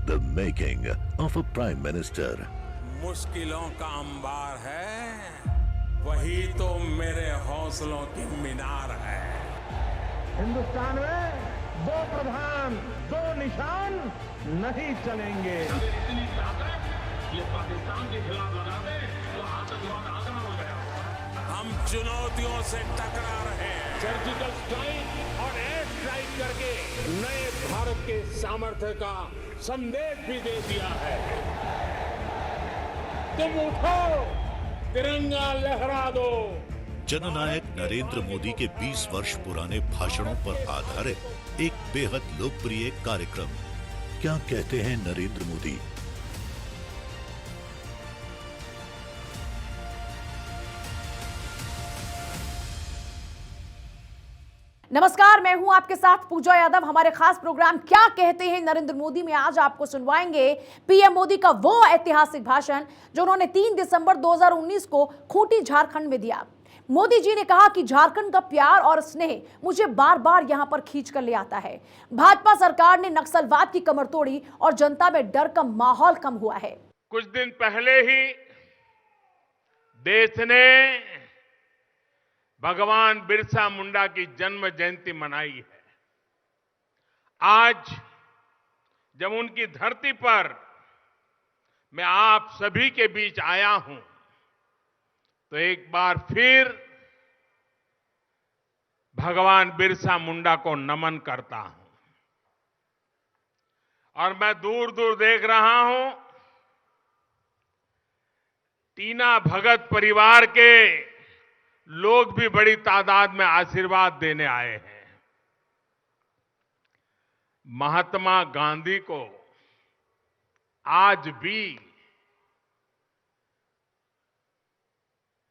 The making of a prime minister. मुश्किलों का अंबार है, वही तो मेरे हौसलों की मीनार है। हिंदुस्तान में दो प्रधान दो निशान नहीं चलेंगे। इतनी ताकत ये पाकिस्तान के खिलाफ लगा दे तो आतंकवाद आगना हो गया। हम चुनौतियों से टकरा रहे हैं। सर्जिकल स्ट्राइक और एयर स्ट्राइक करके नए भारत के सामर्थ्य का संदेश भी दे दिया है। तुम उठो, तिरंगा लहरा दो। जननायक नरेंद्र मोदी के 20 वर्ष पुराने भाषणों पर आधारित एक बेहद लोकप्रिय कार्यक्रम। क्या कहते हैं नरेंद्र मोदी? नमस्कार, मैं हूं आपके साथ पूजा यादव। हमारे खास प्रोग्राम क्या कहते हैं नरेंद्र मोदी में आज आपको सुनवाएंगे पीएम मोदी का वो ऐतिहासिक भाषण जो उन्होंने 3 दिसंबर 2019 को खूंटी झारखंड में दिया। मोदी जी ने कहा कि झारखंड का प्यार और स्नेह मुझे बार बार यहां पर खींच कर ले आता है। भाजपा सरकार ने नक्सलवाद की कमर तोड़ी और जनता में डर का माहौल कम हुआ है। कुछ दिन पहले ही देश ने भगवान बिरसा मुंडा की जन्म जयंती मनाई है। आज जब उनकी धरती पर मैं आप सभी के बीच आया हूं तो एक बार फिर भगवान बिरसा मुंडा को नमन करता हूं। और मैं दूर दूर देख रहा हूं, टीना भगत परिवार के लोग भी बड़ी तादाद में आशीर्वाद देने आए हैं। महात्मा गांधी को आज भी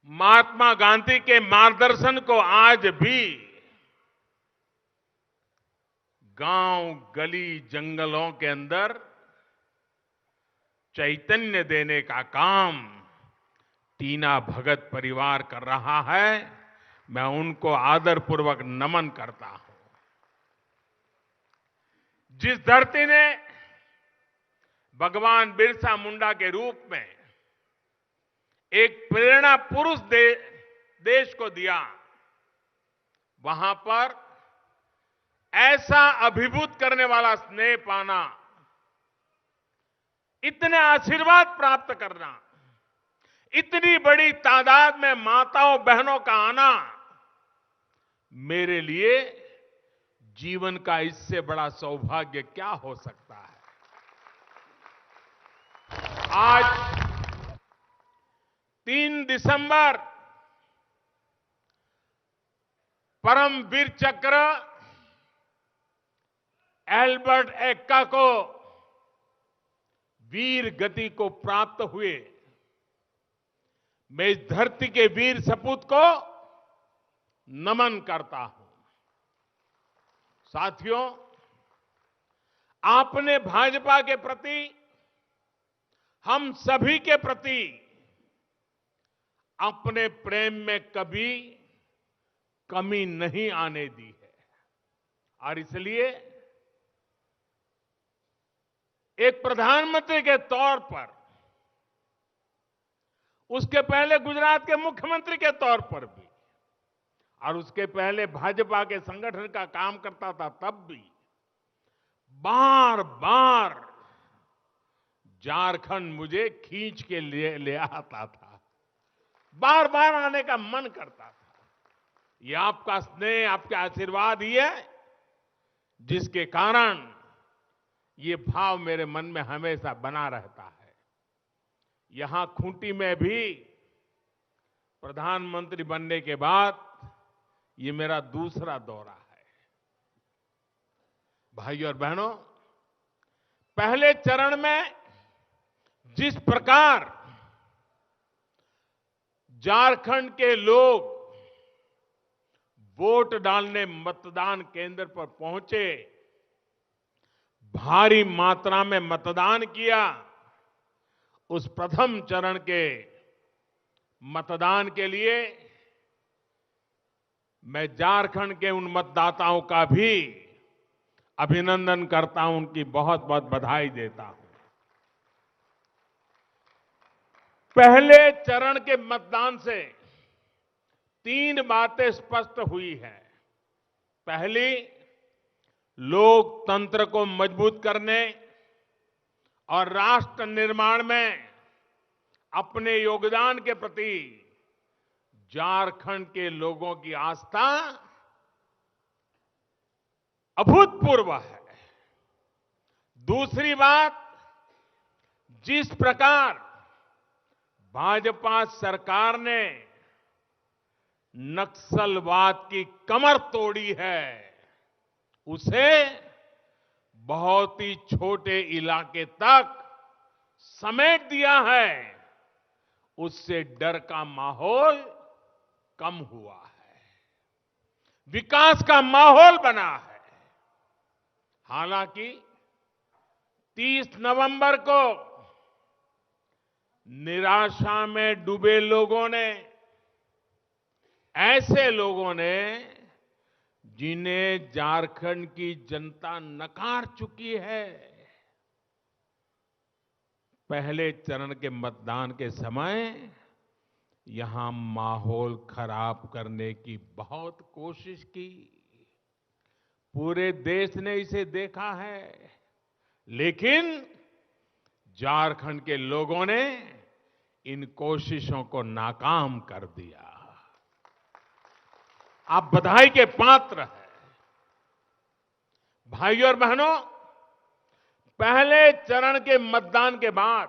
महात्मा गांधी के मार्गदर्शन को आज भी गांव गली जंगलों के अंदर चैतन्य देने का काम टीना भगत परिवार कर रहा है। मैं उनको आदरपूर्वक नमन करता हूं। जिस धरती ने भगवान बिरसा मुंडा के रूप में एक प्रेरणा पुरुष देश को दिया, वहां पर ऐसा अभिभूत करने वाला स्नेह पाना, इतने आशीर्वाद प्राप्त करना, इतनी बड़ी तादाद में माताओं बहनों का आना मेरे लिए जीवन का इससे बड़ा सौभाग्य क्या हो सकता है। आज 3 दिसंबर परम वीर चक्र एल्बर्ट एक्का को वीर गति को प्राप्त हुए। मैं इस धरती के वीर सपूत को नमन करता हूं। साथियों, आपने भाजपा के प्रति, हम सभी के प्रति अपने प्रेम में कभी कमी नहीं आने दी है। और इसलिए एक प्रधानमंत्री के तौर पर, उसके पहले गुजरात के मुख्यमंत्री के तौर पर भी, और उसके पहले भाजपा के संगठन का काम करता था तब भी, बार बार झारखंड मुझे खींच के ले आता था। बार बार आने का मन करता था। ये आपका स्नेह, आपका आशीर्वाद ही है जिसके कारण ये भाव मेरे मन में हमेशा बना रहता है। यहां खूंटी में भी प्रधानमंत्री बनने के बाद ये मेरा दूसरा दौरा है। भाइयों और बहनों, पहले चरण में जिस प्रकार झारखंड के लोग वोट डालने मतदान केंद्र पर पहुंचे, भारी मात्रा में मतदान किया, उस प्रथम चरण के मतदान के लिए मैं झारखंड के उन मतदाताओं का भी अभिनंदन करता हूं, उनकी बहुत बहुत बधाई देता हूं। पहले चरण के मतदान से 3 बातें स्पष्ट हुई हैं। पहली, लोकतंत्र को मजबूत करने और राष्ट्र निर्माण में अपने योगदान के प्रति झारखंड के लोगों की आस्था अभूतपूर्व है। दूसरी बात, जिस प्रकार भाजपा सरकार ने नक्सलवाद की कमर तोड़ी है, उसे बहुत ही छोटे इलाके तक समेट दिया है, उससे डर का माहौल कम हुआ है, विकास का माहौल बना है। हालांकि 30 नवंबर को निराशा में डूबे लोगों ने, ऐसे लोगों ने जिन्हें झारखंड की जनता नकार चुकी है, पहले चरण के मतदान के समय यहां माहौल खराब करने की बहुत कोशिश की। पूरे देश ने इसे देखा है, लेकिन झारखंड के लोगों ने इन कोशिशों को नाकाम कर दिया। आप बधाई के पात्र हैं। भाइयों और बहनों, पहले चरण के मतदान के बाद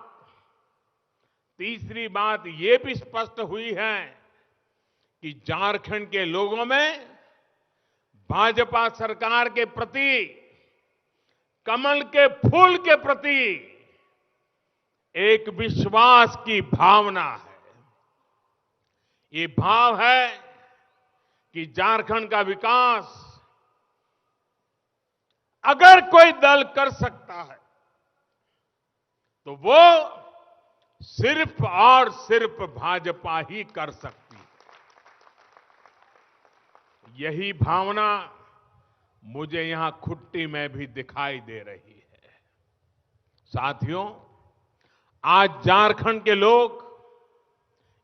तीसरी बात यह भी स्पष्ट हुई है कि झारखंड के लोगों में भाजपा सरकार के प्रति, कमल के फूल के प्रति एक विश्वास की भावना है। ये भाव है कि झारखंड का विकास अगर कोई दल कर सकता है तो वो सिर्फ और सिर्फ भाजपा ही कर सकती है। यही भावना मुझे यहां खुट्टी में भी दिखाई दे रही है। साथियों, आज झारखंड के लोग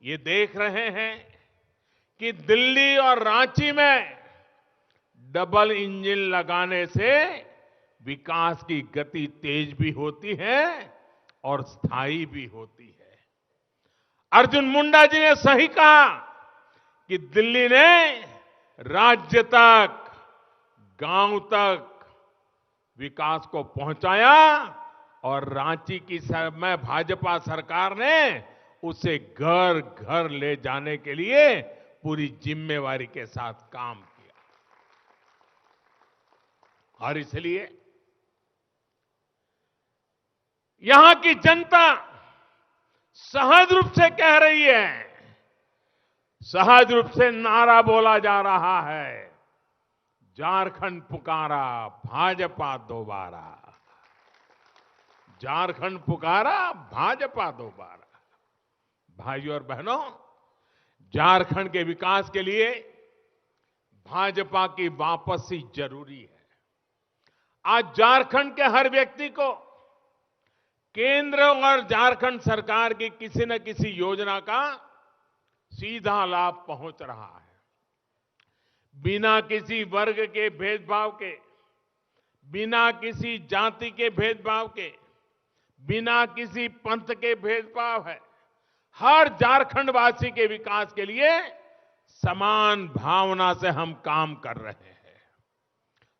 ये देख रहे हैं कि दिल्ली और रांची में डबल इंजन लगाने से विकास की गति तेज भी होती है और स्थायी भी होती है। अर्जुन मुंडा जी ने सही कहा कि दिल्ली ने राज्य तक, गांव तक विकास को पहुंचाया और रांची की में भाजपा सरकार ने उसे घर घर ले जाने के लिए पूरी जिम्मेवारी के साथ काम किया। और इसलिए यहां की जनता सहज रूप से कह रही है, सहज रूप से नारा बोला जा रहा है, झारखंड पुकारा, भाजपा दोबारा। झारखंड पुकारा, भाजपा दोबारा। भाइयों और बहनों, झारखंड के विकास के लिए भाजपा की वापसी जरूरी है। आज झारखंड के हर व्यक्ति को केंद्र और झारखंड सरकार की किसी न किसी योजना का सीधा लाभ पहुंच रहा है। बिना किसी वर्ग के भेदभाव के, बिना किसी जाति के भेदभाव के, बिना किसी पंथ के भेदभाव है, हर झारखंडवासी के विकास के लिए समान भावना से हम काम कर रहे हैं।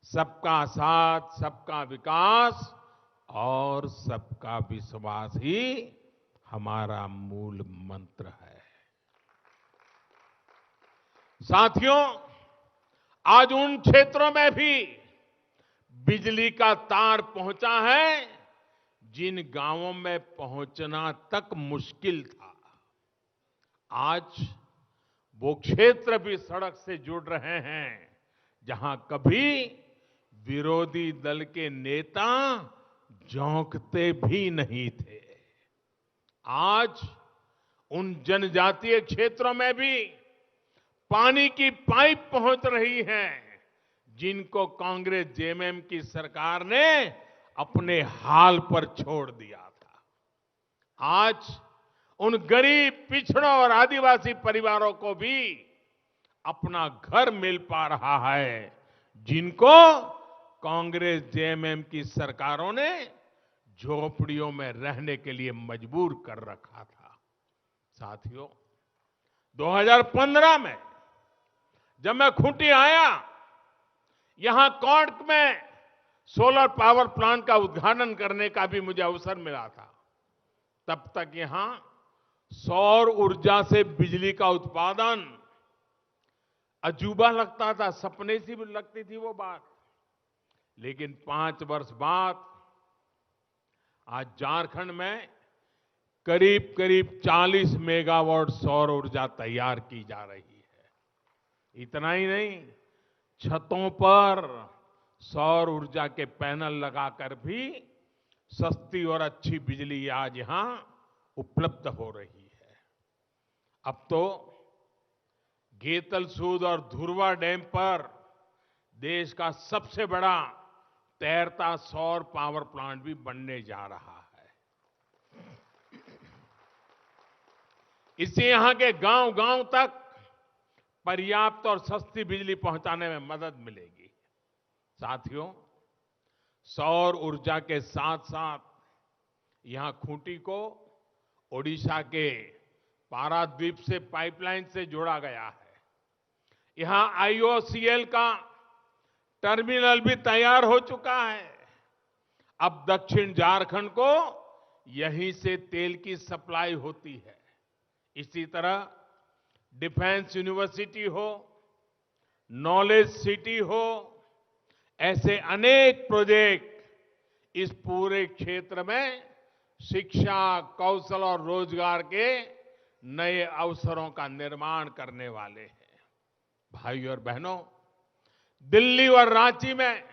सबका साथ, सबका विकास और सबका विश्वास ही हमारा मूल मंत्र है। साथियों, आज उन क्षेत्रों में भी बिजली का तार पहुंचा है जिन गांवों में पहुंचना तक मुश्किल था। आज वो क्षेत्र भी सड़क से जुड़ रहे हैं जहां कभी विरोधी दल के नेता झोंकते भी नहीं थे। आज उन जनजातीय क्षेत्रों में भी पानी की पाइप पहुंच रही है जिनको कांग्रेस जेएमएम की सरकार ने अपने हाल पर छोड़ दिया था। आज उन गरीब, पिछड़ों और आदिवासी परिवारों को भी अपना घर मिल पा रहा है, जिनको कांग्रेस जेएमएम की सरकारों ने झोपड़ियों में रहने के लिए मजबूर कर रखा था। साथियों, 2015 में जब मैं खूंटी आया, यहां कॉर्क में सोलर पावर प्लांट का उद्घाटन करने का भी मुझे अवसर मिला था। तब तक यहां सौर ऊर्जा से बिजली का उत्पादन अजूबा लगता था, सपने सी भी लगती थी वो बात। लेकिन 5 वर्ष बाद आज झारखंड में करीब करीब 40 मेगावाट सौर ऊर्जा तैयार की जा रही है। इतना ही नहीं, छतों पर सौर ऊर्जा के पैनल लगाकर भी सस्ती और अच्छी बिजली आज यहां उपलब्ध हो रही है। अब तो गेतलसूद और धुरवा डैम पर देश का सबसे बड़ा तैरता सौर पावर प्लांट भी बनने जा रहा है। इससे यहां के गांव-गांव तक पर्याप्त और सस्ती बिजली पहुंचाने में मदद मिलेगी। साथियों, सौर ऊर्जा के साथ साथ यहां खूंटी को ओडिशा के पारादीप से पाइपलाइन से जोड़ा गया है। यहां आईओसीएल का टर्मिनल भी तैयार हो चुका है। अब दक्षिण झारखंड को यहीं से तेल की सप्लाई होती है। इसी तरह डिफेंस यूनिवर्सिटी हो, नॉलेज सिटी हो, ऐसे अनेक प्रोजेक्ट इस पूरे क्षेत्र में शिक्षा, कौशल और रोजगार के नए अवसरों का निर्माण करने वाले हैं। भाई और बहनों, दिल्ली और रांची में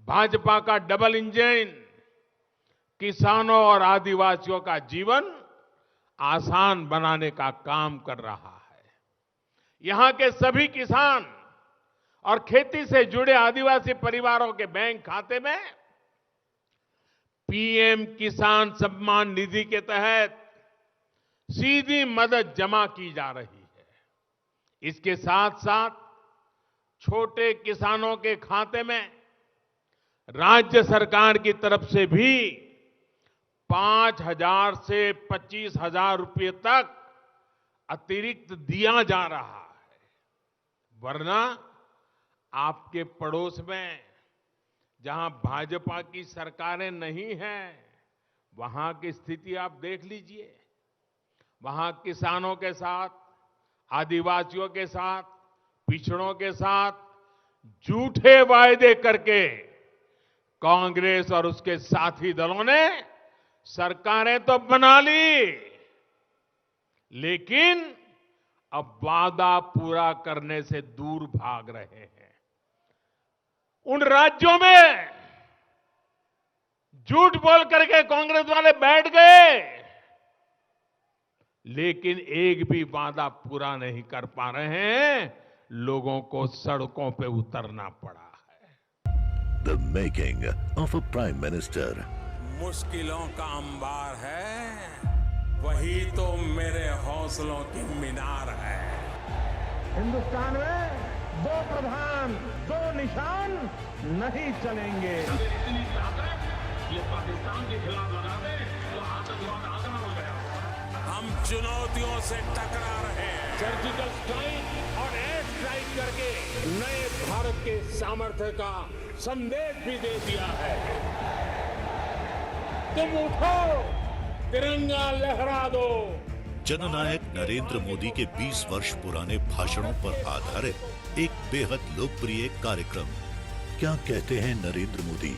भाजपा का डबल इंजन किसानों और आदिवासियों का जीवन आसान बनाने का काम कर रहा है। यहां के सभी किसान और खेती से जुड़े आदिवासी परिवारों के बैंक खाते में पीएम किसान सम्मान निधि के तहत सीधी मदद जमा की जा रही है। इसके साथ साथ छोटे किसानों के खाते में राज्य सरकार की तरफ से भी 5,000 से 25,000 रुपये तक अतिरिक्त दिया जा रहा है। वरना आपके पड़ोस में जहां भाजपा की सरकारें नहीं हैं, वहां की स्थिति आप देख लीजिए। वहां किसानों के साथ, आदिवासियों के साथ, पिछड़ों के साथ झूठे वायदे करके कांग्रेस और उसके साथी दलों ने सरकारें तो बना ली, लेकिन अब वादा पूरा करने से दूर भाग रहे हैं। उन राज्यों में झूठ बोल करके कांग्रेस वाले बैठ गए, लेकिन एक भी वादा पूरा नहीं कर पा रहे हैं। लोगों को सड़कों पे उतरना पड़ा है। The making of a prime minister. मुश्किलों का अंबार है, वही तो मेरे हौसलों की मीनार है। हिंदुस्तान में 2 प्रधान 2 निशान नहीं चलेंगे। इतनी ताकत ये पाकिस्तान के खिलाफ लगा दे तो आतंकवाद आसान हो गया। हम चुनौतियों से टकरा रहे हैं। सर्जिकल स्ट्राइक और एयर स्ट्राइक करके नए भारत के सामर्थ्य का संदेश भी दे दिया है। तुम उठो, तिरंगा लहरा दो। जननायक नरेंद्र मोदी के 20 वर्ष पुराने भाषणों पर आधारित एक बेहद लोकप्रिय कार्यक्रम क्या कहते हैं नरेंद्र मोदी